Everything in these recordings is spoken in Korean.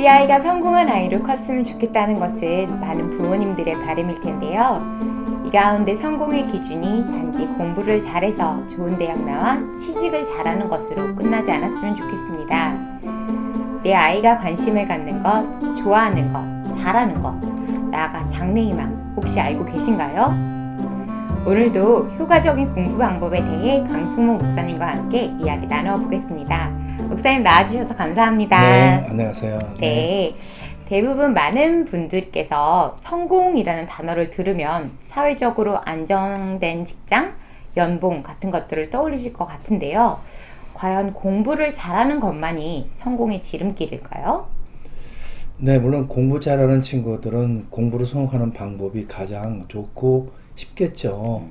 우리 아이가 성공한 아이로 컸으면 좋겠다는 것은 많은 부모님들의 바람일 텐데요. 이 가운데 성공의 기준이 단지 공부를 잘해서 좋은 대학 나와 취직을 잘하는 것으로 끝나지 않았으면 좋겠습니다. 내 아이가 관심을 갖는 것, 좋아하는 것, 잘하는 것, 나아가 장래희망 혹시 알고 계신가요? 오늘도 효과적인 공부 방법에 대해 강승모 목사님과 함께 이야기 나눠보겠습니다. 목사님 나와주셔서 감사합니다. 네, 안녕하세요. 네, 대부분 많은 분들께서 성공이라는 단어를 들으면 사회적으로 안정된 직장, 연봉 같은 것들을 떠올리실 것 같은데요. 과연 공부를 잘하는 것만이 성공의 지름길일까요? 네, 물론 공부 잘하는 친구들은 공부를 성공하는 방법이 가장 좋고 쉽겠죠.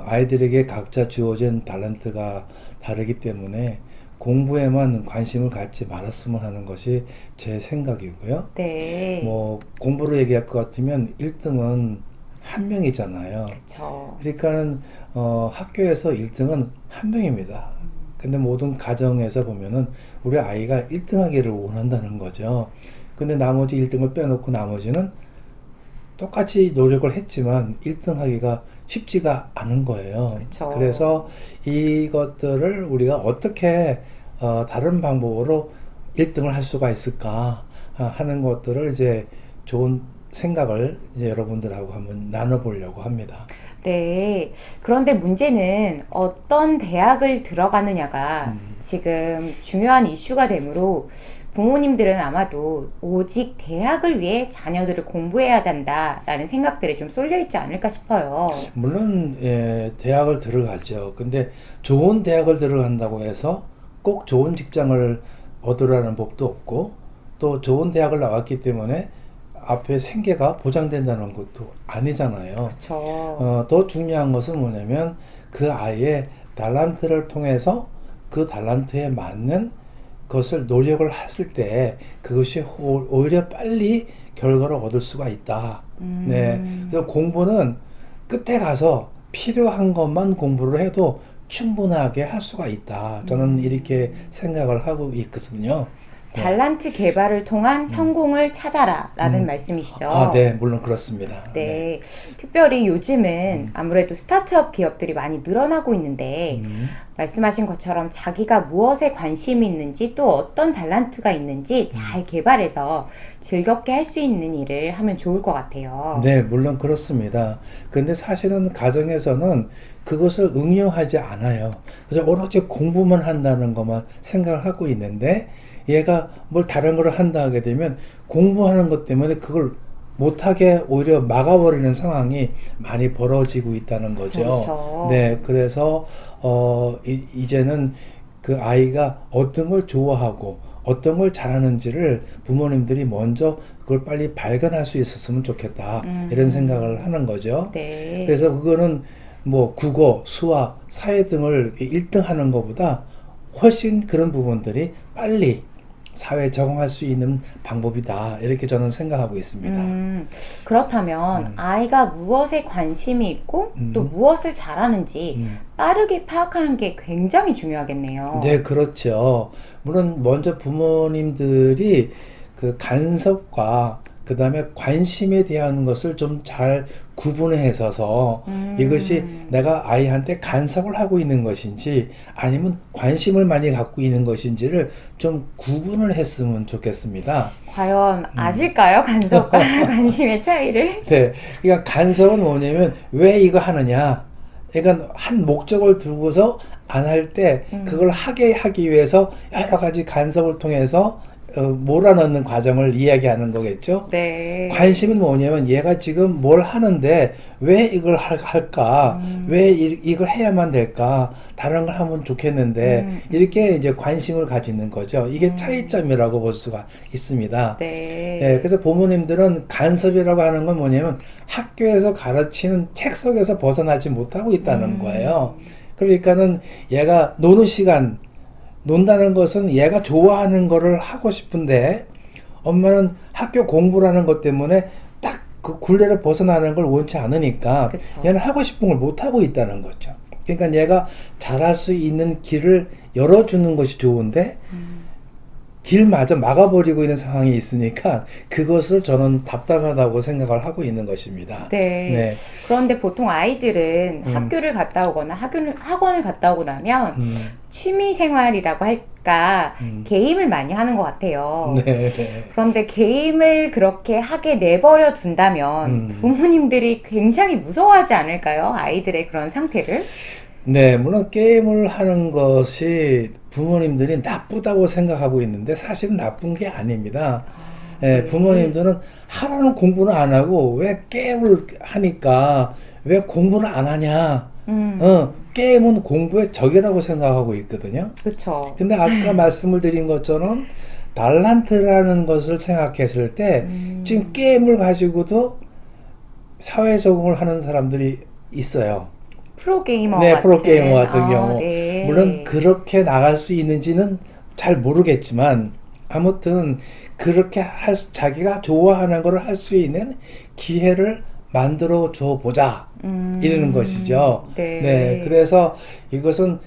아이들에게 각자 주어진 탤런트가 다르기 때문에 공부에만 관심을 갖지 말았으면 하는 것이 제 생각이고요. 네. 뭐 공부로 얘기할 것 같으면 1등은 한 명이잖아요. 그쵸. 그러니까는 학교에서 1등은 한 명입니다. 근데 모든 가정에서 보면은 우리 아이가 1등 하기를 원한다는 거죠. 근데 나머지 1등을 빼놓고 나머지는 똑같이 노력을 했지만 1등 하기가 쉽지가 않은 거예요. 그쵸. 그래서 이것들을 우리가 어떻게 다른 방법으로 1등을 할 수가 있을까 하는 것들을 이제 좋은 생각을 이제 여러분들하고 한번 나눠보려고 합니다. 네. 그런데 문제는 어떤 대학을 들어가느냐가 지금 중요한 이슈가 되므로 부모님들은 아마도 오직 대학을 위해 자녀들을 공부해야 한다라는 생각들에 좀 쏠려 있지 않을까 싶어요. 물론 대학을 들어가죠. 근데 좋은 대학을 들어간다고 해서 꼭 좋은 직장을 얻으라는 법도 없고 또 좋은 대학을 나왔기 때문에 앞에 생계가 보장된다는 것도 아니잖아요. 그렇죠. 더 중요한 것은 뭐냐면 그 아이의 탤런트를 통해서 그 탤런트에 맞는 것을 노력을 했을 때 그것이 오히려 빨리 결과를 얻을 수가 있다. 네. 그래서 공부는 끝에 가서 필요한 것만 공부를 해도 충분하게 할 수가 있다. 저는 이렇게 생각을 하고 있거든요. 네. 탤런트 개발을 통한 성공을 찾아라라는 말씀이시죠. 네, 물론 그렇습니다. 네. 특별히 요즘은 아무래도 스타트업 기업들이 많이 늘어나고 있는데 말씀하신 것처럼 자기가 무엇에 관심이 있는지 또 어떤 탤런트가 있는지 잘 개발해서 즐겁게 할 수 있는 일을 하면 좋을 것 같아요. 네, 물론 그렇습니다. 근데 사실은 가정에서는 그것을 응용하지 않아요. 그래서 오로지 공부만 한다는 것만 생각을 하고 있는데 얘가 뭘 다른 걸 한다 하게 되면 공부하는 것 때문에 그걸 못하게 오히려 막아버리는 상황이 많이 벌어지고 있다는 거죠. 그렇죠. 네, 그래서 이제는 그 아이가 어떤 걸 좋아하고 어떤 걸 잘하는지를 부모님들이 먼저 그걸 빨리 발견할 수 있었으면 좋겠다. 이런 생각을 하는 거죠. 네. 그래서 그거는 뭐 국어, 수학, 사회 등을 1등 하는 것보다 훨씬 그런 부분들이 빨리 사회에 적응할 수 있는 방법이다. 이렇게 저는 생각하고 있습니다. 그렇다면 아이가 무엇에 관심이 있고 또 무엇을 잘하는지 빠르게 파악하는 게 굉장히 중요하겠네요. 네, 그렇죠. 물론 먼저 부모님들이 그 간섭과 그 다음에 관심에 대한 것을 좀 잘 구분해서서 이것이 내가 아이한테 간섭을 하고 있는 것인지 아니면 관심을 많이 갖고 있는 것인지를 좀 구분을 했으면 좋겠습니다. 과연 아실까요? 간섭과 관심의 차이를? 네, 그러니까 간섭은 뭐냐면 왜 이거 하느냐. 그러니까 한 목적을 두고서 안 할 때 그걸 하게 하기 위해서 여러 가지 간섭을 통해서 몰아넣는 과정을 이야기하는 거겠죠. 네. 관심은 뭐냐면 얘가 지금 뭘 하는데 왜 이걸 할까? 왜 이걸 해야만 될까? 다른 걸 하면 좋겠는데 이렇게 이제 관심을 가지는 거죠. 이게 차이점이라고 볼 수가 있습니다. 네. 예, 그래서 부모님들은 간섭이라고 하는 건 뭐냐면 학교에서 가르치는 책 속에서 벗어나지 못하고 있다는 거예요. 그러니까는 얘가 노는 시간, 논다는 것은 얘가 좋아하는 거를 하고 싶은데 엄마는 학교 공부라는 것 때문에 딱 그 굴레를 벗어나는 걸 원치 않으니까 그쵸. 얘는 하고 싶은 걸 못 하고 있다는 거죠. 그러니까 얘가 잘할 수 있는 길을 열어주는 것이 좋은데 길마저 막아버리고 있는 상황이 있으니까 그것을 저는 답답하다고 생각을 하고 있는 것입니다. 네. 네. 그런데 보통 아이들은 학교를 갔다 오거나 학원을 갔다 오고 나면 취미 생활이라고 할까 게임을 많이 하는 것 같아요. 네. 그런데 게임을 그렇게 하게 내버려 둔다면 부모님들이 굉장히 무서워하지 않을까요? 아이들의 그런 상태를? 네, 물론 게임을 하는 것이 부모님들이 나쁘다고 생각하고 있는데 사실은 나쁜 게 아닙니다. 예, 부모님들은 하라는 공부는 안 하고 왜 게임을 하니까 왜 공부를 안 하냐? 게임은 공부의 적이라고 생각하고 있거든요. 그렇죠. 근데 아까 말씀을 드린 것처럼 달란트라는 것을 생각했을 때 지금 게임을 가지고도 사회 적응을 하는 사람들이 있어요. 프로게이머 네, 같은. 프로게이머 같은 경우. 네. 물론 그렇게 나갈 수 있는지는 잘 모르겠지만 아무튼 그렇게 자기가 좋아하는 걸 할 수 있는 기회를 만들어 줘 보자. 이러는 것이죠. 네. 네, 그래서 이것은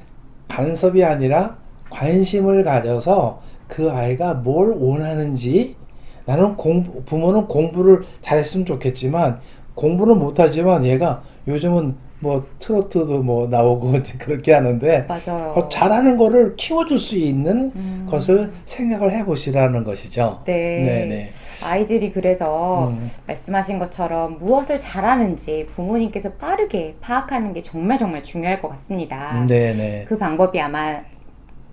간섭이 아니라 관심을 가져서 그 아이가 뭘 원하는지 나는 부모는 공부를 잘했으면 좋겠지만 공부는 못하지만 얘가 요즘은 뭐 트로트도 뭐 나오고 그렇게 하는데 맞아요. 잘하는 거를 키워줄 수 있는 것을 생각을 해보시라는 것이죠. 네. 네네. 아이들이 그래서 말씀하신 것처럼 무엇을 잘하는지 부모님께서 빠르게 파악하는 게 정말 정말 중요할 것 같습니다. 네네. 그 방법이 아마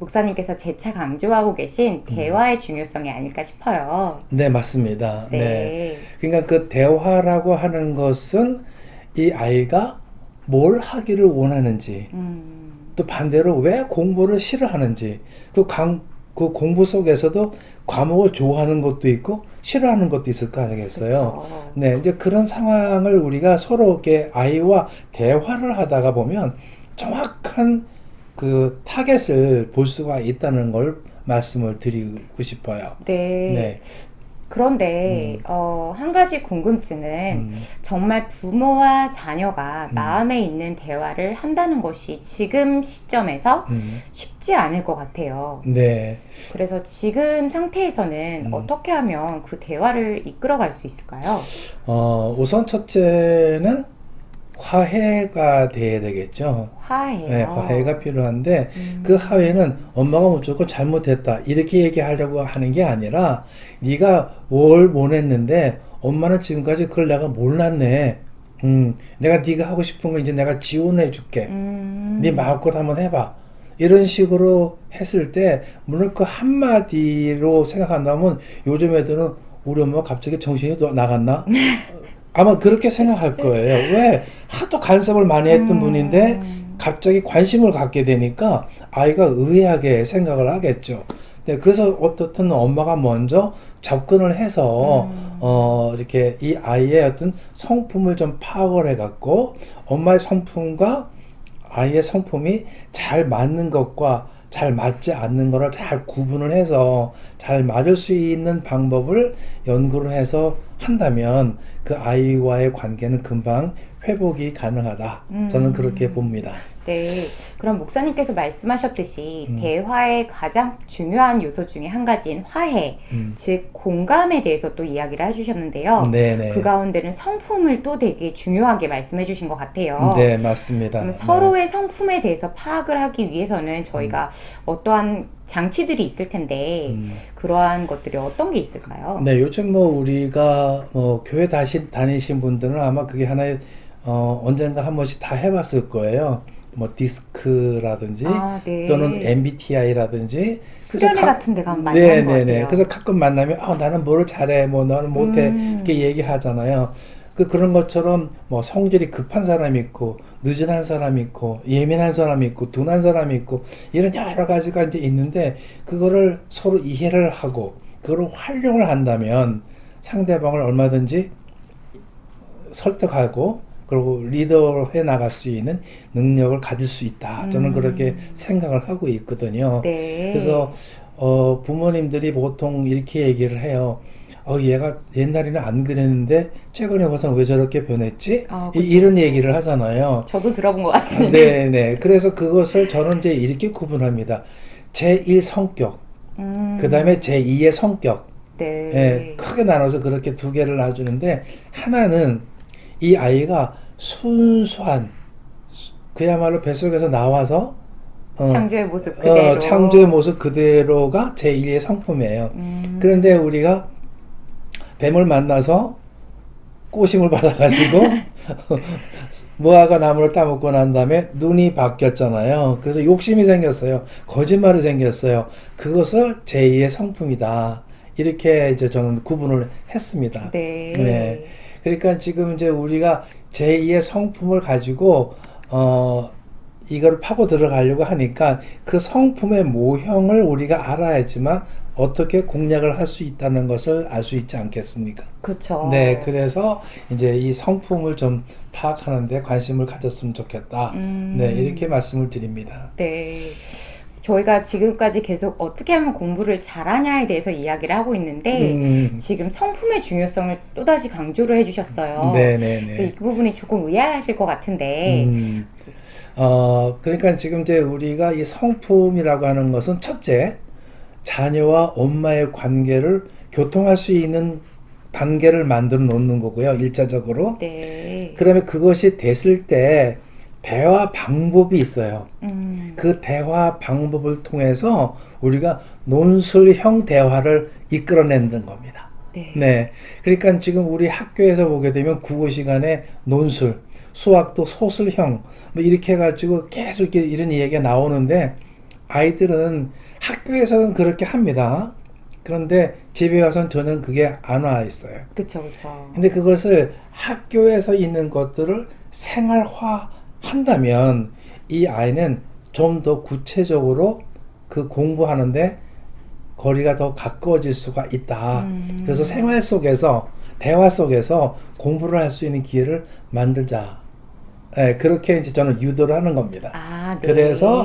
목사님께서 재차 강조하고 계신 대화의 중요성이 아닐까 싶어요. 네, 맞습니다. 네. 네. 그러니까 그 대화라고 하는 것은 이 아이가 뭘 하기를 원하는지, 또 반대로 왜 공부를 싫어하는지, 그 공부 속에서도 과목을 좋아하는 것도 있고 싫어하는 것도 있을 거 아니겠어요. 그쵸. 네, 이제 그런 상황을 우리가 서로 이렇게 아이와 대화를 하다가 보면 정확한 그 타겟을 볼 수가 있다는 걸 말씀을 드리고 싶어요. 네. 네. 그런데 한 가지 궁금증은 정말 부모와 자녀가 마음에 있는 대화를 한다는 것이 지금 시점에서 쉽지 않을 것 같아요. 네. 그래서 지금 상태에서는 어떻게 하면 그 대화를 이끌어갈 수 있을까요? 우선 첫째는 화해가 돼야 되겠죠. 화해요. 네, 화해가 필요한데 그 화해는 엄마가 무조건 잘못했다 이렇게 얘기하려고 하는 게 아니라 네가 뭘 원했는데 엄마는 지금까지 그걸 내가 몰랐네. 내가 네가 하고 싶은 거 이제 내가 지원해 줄게. 네 마음껏 한번 해봐. 이런 식으로 했을 때 물론 그 한마디로 생각한다면 요즘 애들은 우리 엄마가 갑자기 정신이 나갔나? 아마 그렇게 생각할 거예요. 왜? 하도 간섭을 많이 했던 분인데 갑자기 관심을 갖게 되니까 아이가 의아하게 생각을 하겠죠. 네, 그래서 어떻든 엄마가 먼저 접근을 해서 이렇게 이 아이의 어떤 성품을 좀 파악을 해갖고 엄마의 성품과 아이의 성품이 잘 맞는 것과 잘 맞지 않는 거를 잘 구분을 해서 잘 맞을 수 있는 방법을 연구를 해서 한다면 그 아이와의 관계는 금방 회복이 가능하다. 저는 그렇게 봅니다. 네. 그럼 목사님께서 말씀하셨듯이 대화의 가장 중요한 요소 중에 한 가지인 화해, 즉 공감에 대해서 또 이야기를 해주셨는데요. 네네. 그 가운데는 성품을 또 되게 중요하게 말씀해 주신 것 같아요. 네, 맞습니다. 그럼 서로의 성품에 대해서 파악을 하기 위해서는 저희가 어떠한 장치들이 있을 텐데 그러한 것들이 어떤 게 있을까요? 네, 요즘 뭐 우리가 교회 다니신 분들은 아마 그게 하나의 언젠가 한 번씩 다 해봤을 거예요. 뭐 디스크라든지 네. 또는 MBTI라든지 수련회 같은 데 가면 많이 하는 것 같아요. 그래서 가끔 만나면 나는 뭐를 잘해, 뭐 너는 못해 이렇게 얘기하잖아요. 그런 것처럼 뭐 성질이 급한 사람이 있고 느슨한 사람이 있고 예민한 사람이 있고 둔한 사람이 있고 이런 여러 가지가 이제 있는데 그거를 서로 이해를 하고 그걸 활용을 한다면 상대방을 얼마든지 설득하고 그리고 리더해 나갈 수 있는 능력을 가질 수 있다. 저는 그렇게 생각을 하고 있거든요. 네. 그래서 부모님들이 보통 이렇게 얘기를 해요. 얘가 옛날에는 안 그랬는데 최근에 봐서 왜 저렇게 변했지? 그쵸. 이런 얘기를 하잖아요. 저도 들어본 것 같습니다. 네네. 그래서 그것을 저는 이제 이렇게 구분합니다. 제1 성격, 그 다음에 제2의 성격. 네. 예, 크게 나눠서 그렇게 두 개를 놔주는데, 하나는 이 아이가 순수한, 그야말로 뱃속에서 나와서 창조의 모습 그대로. 창조의 모습 그대로가 제2의 성품이에요. 그런데 우리가 뱀을 만나서 꼬심을 받아가지고 무화과 나무를 따먹고 난 다음에 눈이 바뀌었잖아요. 그래서 욕심이 생겼어요. 거짓말이 생겼어요. 그것을 제2의 성품이다. 이렇게 이제 저는 구분을 했습니다. 네. 네. 그러니까 지금 이제 우리가 제2의 성품을 가지고 이걸 파고 들어가려고 하니까 그 성품의 모형을 우리가 알아야지만 어떻게 공략을 할 수 있다는 것을 알 수 있지 않겠습니까? 그렇죠. 네, 그래서 이제 이 성품을 좀 파악하는 데 관심을 가졌으면 좋겠다. 네, 이렇게 말씀을 드립니다. 네. 저희가 지금까지 계속 어떻게 하면 공부를 잘하냐에 대해서 이야기를 하고 있는데 지금 성품의 중요성을 또다시 강조를 해주셨어요. 네네네. 그래서 이 부분이 조금 의아하실 것 같은데 그러니까 지금 이제 우리가 이 성품이라고 하는 것은 첫째, 자녀와 엄마의 관계를 교통할 수 있는 단계를 만들어 놓는 거고요. 1차적으로. 네. 그다음에 그것이 됐을 때 대화 방법이 있어요. 그 대화 방법을 통해서 우리가 논술형 대화를 이끌어내는 겁니다. 네. 네. 그러니까 지금 우리 학교에서 보게 되면 국어 시간에 논술, 수학도 소설형, 뭐 이렇게 해가지고 계속 이런 얘기가 나오는데 아이들은 학교에서는 그렇게 합니다. 그런데 집에 와서는 저는 그게 안 와 있어요. 그쵸, 그쵸. 근데 그것을 학교에서 있는 것들을 생활화 한다면 이 아이는 좀 더 구체적으로 그 공부하는데 거리가 더 가까워질 수가 있다. 그래서 생활 속에서, 대화 속에서 공부를 할 수 있는 기회를 만들자. 네, 그렇게 이제 저는 유도를 하는 겁니다. 아, 네. 그래서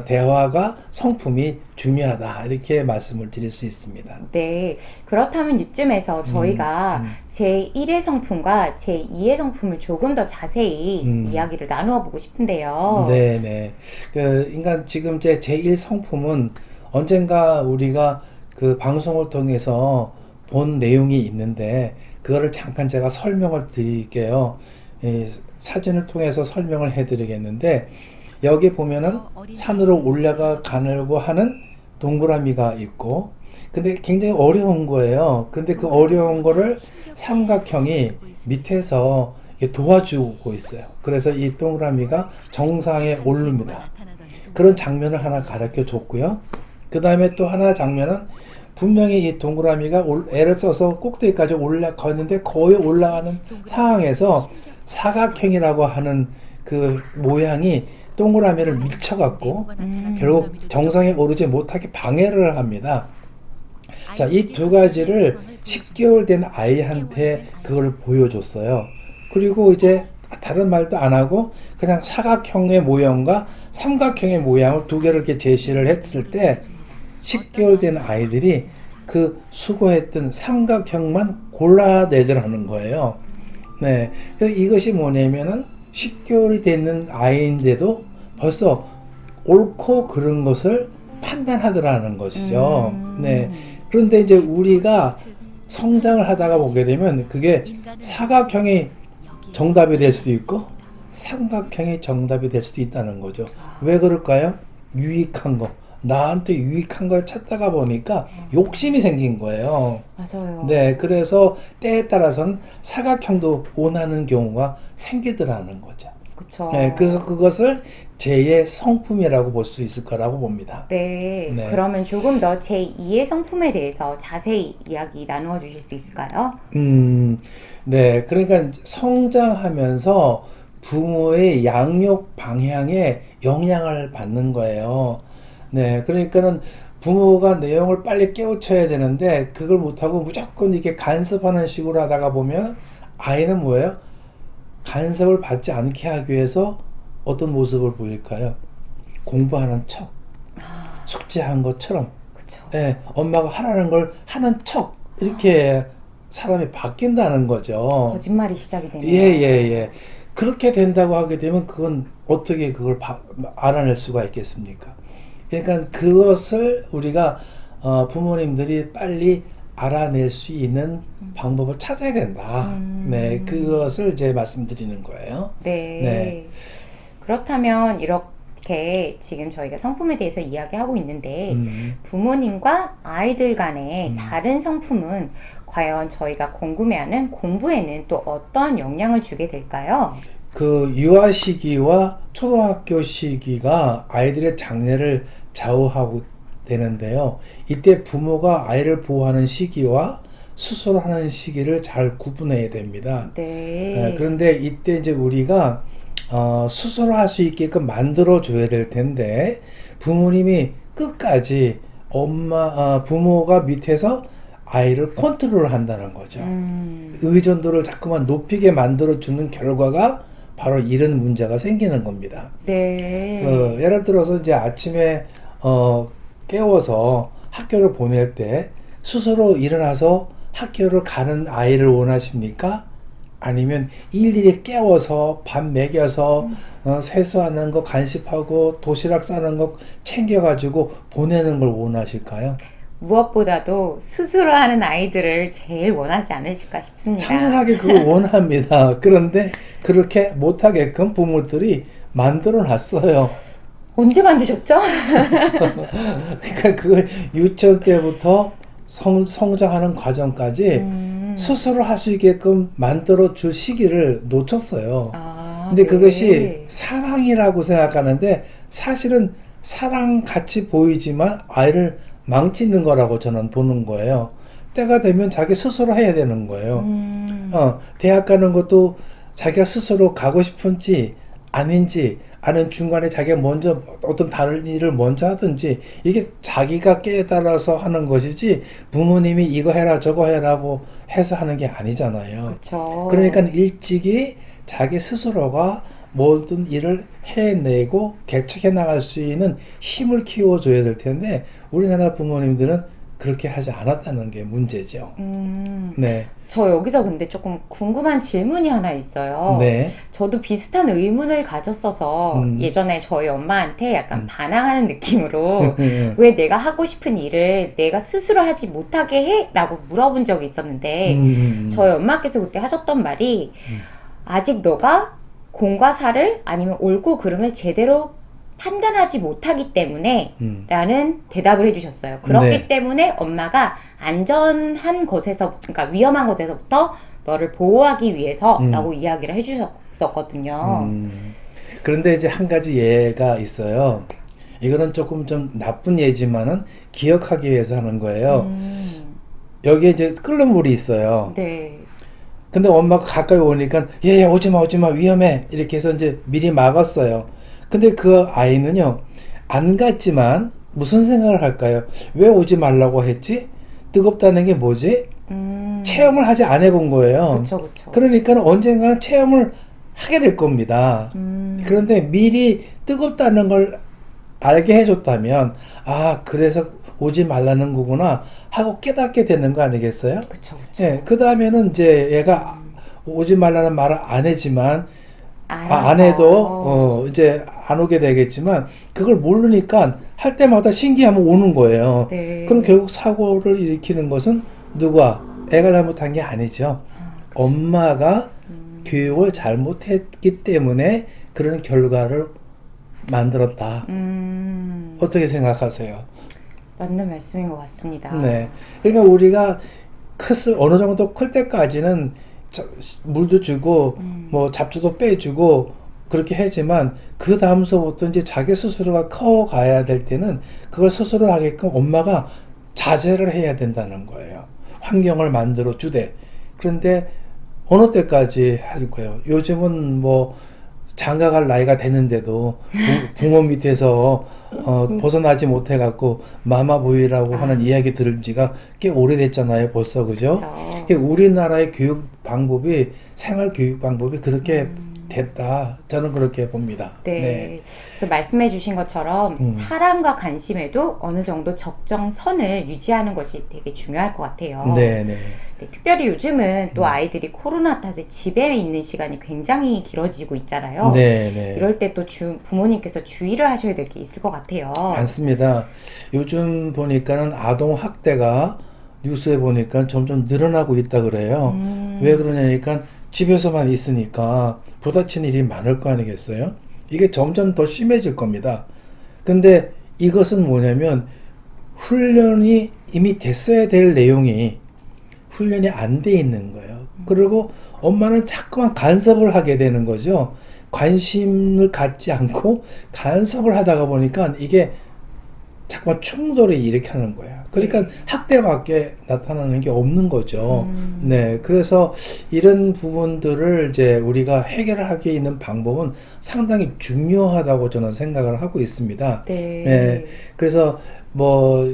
대화가 성품이 중요하다. 이렇게 말씀을 드릴 수 있습니다. 네. 그렇다면 이쯤에서 저희가 제1의 성품과 제2의 성품을 조금 더 자세히 이야기를 나누어 보고 싶은데요. 네네. 그러니까 지금 제1 성품은 언젠가 우리가 그 방송을 통해서 본 내용이 있는데 그거를 잠깐 제가 설명을 드릴게요. 사진을 통해서 설명을 해드리겠는데 여기 보면은 산으로 올라가 가려고 하는 동그라미가 있고 근데 굉장히 어려운 거예요. 근데 그 어려운 거를 삼각형이 밑에서 도와주고 있어요. 그래서 이 동그라미가 정상에 오릅니다. 그런 장면을 하나 가르쳐 줬고요. 그 다음에 또 하나 장면은 분명히 이 동그라미가 애를 써서 꼭대기까지 올라가는데 거의 올라가는 상황에서 사각형이라고 하는 그 모양이 동그라미를 밀쳐갖고 결국 정상에 오르지 못하게 방해를 합니다. 자, 이 두 가지를 10개월 된 아이한테 그걸 보여줬어요. 그리고 이제 다른 말도 안 하고 그냥 사각형의 모양과 삼각형의 모양을 두 개를 이렇게 제시를 했을 때 10개월 된 아이들이 그 수고했던 삼각형만 골라내더라는 거예요. 네. 그래서 이것이 뭐냐면은 10개월이 되는 아이인데도 벌써 옳고 그른 것을 판단하더라는 것이죠. 네. 그런데 이제 우리가 성장을 하다가 보게 되면 그게 사각형이 정답이 될 수도 있고 삼각형이 정답이 될 수도 있다는 거죠. 왜 그럴까요? 유익한 거. 나한테 유익한 걸 찾다가 보니까 욕심이 생긴 거예요. 맞아요. 네, 그래서 때에 따라서는 사각형도 원하는 경우가 생기더라는 거죠. 그쵸. 네, 그래서 그것을 제2의 성품이라고 볼 수 있을 거라고 봅니다. 네. 네. 그러면 조금 더 제2의 성품에 대해서 자세히 이야기 나누어 주실 수 있을까요? 네, 그러니까 성장하면서 부모의 양육 방향에 영향을 받는 거예요. 네, 그러니까는 부모가 내용을 빨리 깨우쳐야 되는데 그걸 못하고 무조건 이렇게 간섭하는 식으로 하다가 보면 아이는 뭐예요? 간섭을 받지 않게 하기 위해서 어떤 모습을 보일까요? 공부하는 척, 숙제한 것처럼, 그쵸. 네, 엄마가 하라는 걸 하는 척 이렇게 사람이 바뀐다는 거죠. 거짓말이 시작이 되네요. 예. 그렇게 된다고 하게 되면 그건 어떻게 그걸 알아낼 수가 있겠습니까? 그러니까 그것을 우리가 부모님들이 빨리 알아낼 수 있는 방법을 찾아야 된다. 네, 그것을 이제 말씀드리는 거예요. 네. 네. 그렇다면 이렇게 지금 저희가 성품에 대해서 이야기하고 있는데 부모님과 아이들 간의 다른 성품은 과연 저희가 궁금해하는 공부에는 또 어떤 영향을 주게 될까요? 그 유아 시기와 초등학교 시기가 아이들의 장래를 좌우하고 되는데요. 이때 부모가 아이를 보호하는 시기와 스스로 하는 시기를 잘 구분해야 됩니다. 네. 그런데 이때 이제 우리가 스스로 할 수 있게끔 만들어 줘야 될 텐데 부모님이 끝까지 부모가 밑에서 아이를 컨트롤 한다는 거죠. 의존도를 자꾸만 높이게 만들어 주는 결과가 바로 이런 문제가 생기는 겁니다. 네. 예를 들어서 이제 아침에 깨워서 학교를 보낼 때 스스로 일어나서 학교를 가는 아이를 원하십니까? 아니면 일일이 깨워서 밥 먹여서 세수하는 거 간식하고 도시락 싸는 거 챙겨가지고 보내는 걸 원하실까요? 무엇보다도 스스로 하는 아이들을 제일 원하지 않으실까 싶습니다. 당연하게 그걸 원합니다. 그런데 그렇게 못하게끔 부모들이 만들어 놨어요. 언제 만드셨죠? 그러니까 그걸 유치원 때부터 성장하는 과정까지 스스로 할 수 있게끔 만들어 줄 시기를 놓쳤어요. 근데 네. 그것이 사랑이라고 생각하는데 사실은 사랑 같이 보이지만 아이를 망치는 거라고 저는 보는 거예요. 때가 되면 자기 스스로 해야 되는 거예요. 대학 가는 것도 자기가 스스로 가고 싶은지 아닌지 아는 중간에 자기가 먼저 어떤 다른 일을 먼저 하든지 이게 자기가 깨달아서 하는 것이지 부모님이 이거 해라 저거 해라고 해서 하는 게 아니잖아요. 그렇죠. 그러니까 일찍이 자기 스스로가 모든 일을 해내고 개척해 나갈 수 있는 힘을 키워줘야 될 텐데 우리나라 부모님들은 그렇게 하지 않았다는 게 문제죠. 네. 저 여기서 근데 조금 궁금한 질문이 하나 있어요. 네. 저도 비슷한 의문을 가졌어서 예전에 저희 엄마한테 약간 반항하는 느낌으로 왜 내가 하고 싶은 일을 내가 스스로 하지 못하게 해? 라고 물어본 적이 있었는데 저희 엄마께서 그때 하셨던 말이 아직 너가 공과 사를 아니면 옳고 그름을 제대로 판단하지 못하기 때문에 라는 대답을 해주셨어요. 그렇기 네. 때문에 엄마가 안전한 곳에서, 그러니까 위험한 곳에서부터 너를 보호하기 위해서 라고 이야기를 해주셨었거든요. 그런데 이제 한 가지 예가 있어요. 이거는 조금 좀 나쁜 예지만은 기억하기 위해서 하는 거예요. 여기에 이제 끓는 물이 있어요. 네. 근데 엄마가 가까이 오니까 얘 오지마 위험해 이렇게 해서 이제 미리 막았어요. 근데 그 아이는요 안 갔지만 무슨 생각을 할까요? 왜 오지 말라고 했지? 뜨겁다는 게 뭐지? 체험을 하지 안 해본 거예요. 그쵸, 그쵸. 그러니까 언젠가는 체험을 하게 될 겁니다. 그런데 미리 뜨겁다는 걸 알게 해줬다면 아 그래서 오지 말라는 거구나 하고 깨닫게 되는 거 아니겠어요? 그쵸, 그쵸. 예, 그 다음에는 이제 얘가 오지 말라는 말을 안 했지만 안 알아서. 해도 이제 안 오게 되겠지만 그걸 모르니까 할 때마다 신기하면 오는 거예요. 네. 그럼 결국 사고를 일으키는 것은 누가? 애가 잘못한 게 아니죠. 엄마가 교육을 잘못했기 때문에 그런 결과를 만들었다. 어떻게 생각하세요? 맞는 말씀인 것 같습니다. 네. 그러니까 우리가 어느 정도 클 때까지는 물도 주고 뭐 잡초도 빼주고 그렇게 하지만 그 다음서부터 이제 자기 스스로가 커가야 될 때는 그걸 스스로 하게끔 엄마가 자제를 해야 된다는 거예요. 환경을 만들어 주되. 그런데 어느 때까지 할 거예요? 요즘은 뭐 장가갈 나이가 됐는데도 부모 밑에서 벗어나지 못해갖고 마마보이라고 하는 이야기 들은 지가 꽤 오래됐잖아요, 벌써, 그죠? 그쵸. 우리나라의 교육 방법이, 생활 교육 방법이 그렇게 됐다. 저는 그렇게 봅니다. 네. 그래서 말씀해 주신 것처럼 사랑과 관심에도 어느 정도 적정선을 유지하는 것이 되게 중요할 것 같아요. 네, 네. 네, 특별히 요즘은 또 아이들이 코로나 탓에 집에 있는 시간이 굉장히 길어지고 있잖아요. 네, 네. 이럴 때 또 부모님께서 주의를 하셔야 될 게 있을 것 같아요. 많습니다. 요즘 보니까는 아동 학대가 뉴스에 보니까 점점 늘어나고 있다 그래요. 왜 그러냐니까 집에서만 있으니까 부딪히는 일이 많을 거 아니겠어요? 이게 점점 더 심해질 겁니다. 근데 이것은 뭐냐면 훈련이 이미 됐어야 될 내용이 훈련이 안 돼 있는 거예요. 그리고 엄마는 자꾸만 간섭을 하게 되는 거죠. 관심을 갖지 않고 간섭을 하다가 보니까 이게 자꾸만 충돌을 일으키는 거야. 그러니까 학대밖에 나타나는 게 없는 거죠. 네, 그래서 이런 부분들을 이제 우리가 해결하게 있는 방법은 상당히 중요하다고 저는 생각을 하고 있습니다. 네. 네, 그래서 뭐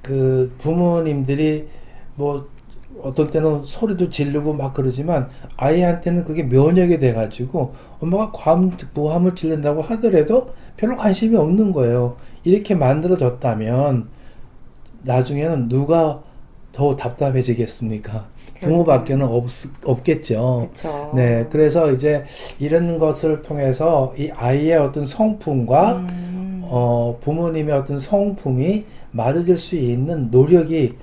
그 부모님들이 뭐 어떤 때는 소리도 지르고 막 그러지만 아이한테는 그게 면역이 돼가지고 엄마가 고함을 지른다고 하더라도 별로 관심이 없는 거예요. 이렇게 만들어졌다면 나중에는 누가 더 답답해지겠습니까? 부모밖에는 없겠죠. 그렇죠. 네, 그래서 이제 이런 것을 통해서 이 아이의 어떤 성품과 부모님의 어떤 성품이 맞아질 수 있는 노력이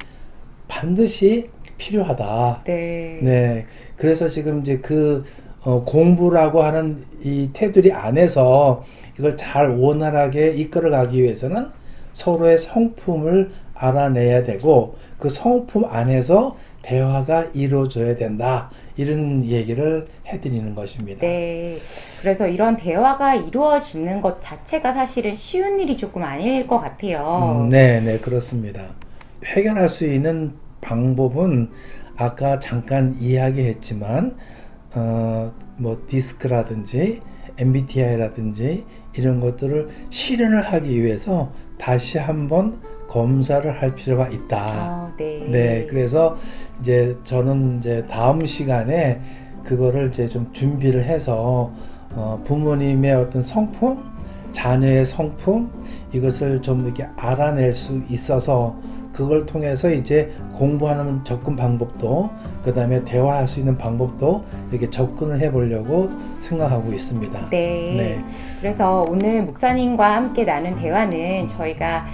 반드시 필요하다. 네. 네, 그래서 지금 이제 공부라고 하는 이 테두리 안에서 이걸 잘 원활하게 이끌어가기 위해서는 서로의 성품을 알아내야 되고 그 성품 안에서 대화가 이루어져야 된다. 이런 얘기를 해드리는 것입니다. 네. 그래서 이런 대화가 이루어지는 것 자체가 사실은 쉬운 일이 조금 아닐 것 같아요. 네, 네, 그렇습니다. 해결할 수 있는 방법은 아까 잠깐 이야기했지만 뭐 디스크라든지 MBTI라든지 이런 것들을 실현을 하기 위해서 다시 한번 검사를 할 필요가 있다. 네. 네, 그래서 이제 저는 이제 다음 시간에 그거를 이제 좀 준비를 해서 부모님의 어떤 성품, 자녀의 성품 이것을 좀 이렇게 알아낼 수 있어서 그걸 통해서 이제 공부하는 접근 방법도 그 다음에 대화할 수 있는 방법도 이렇게 접근을 해보려고 생각하고 있습니다. 네. 네. 그래서 오늘 목사님과 함께 나눈 대화는 저희가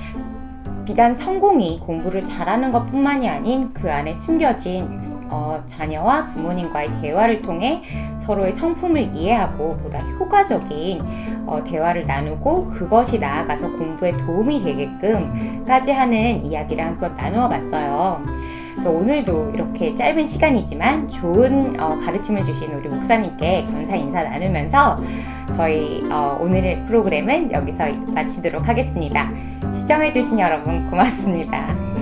비단 성공이 공부를 잘하는 것뿐만이 아닌 그 안에 숨겨진 자녀와 부모님과의 대화를 통해 서로의 성품을 이해하고 보다 효과적인 대화를 나누고 그것이 나아가서 공부에 도움이 되게끔까지 하는 이야기를 한번 나누어 봤어요. 그래서 오늘도 이렇게 짧은 시간이지만 좋은 가르침을 주신 우리 목사님께 감사 인사 나누면서 저희 오늘의 프로그램은 여기서 마치도록 하겠습니다. 시청해주신 여러분 고맙습니다.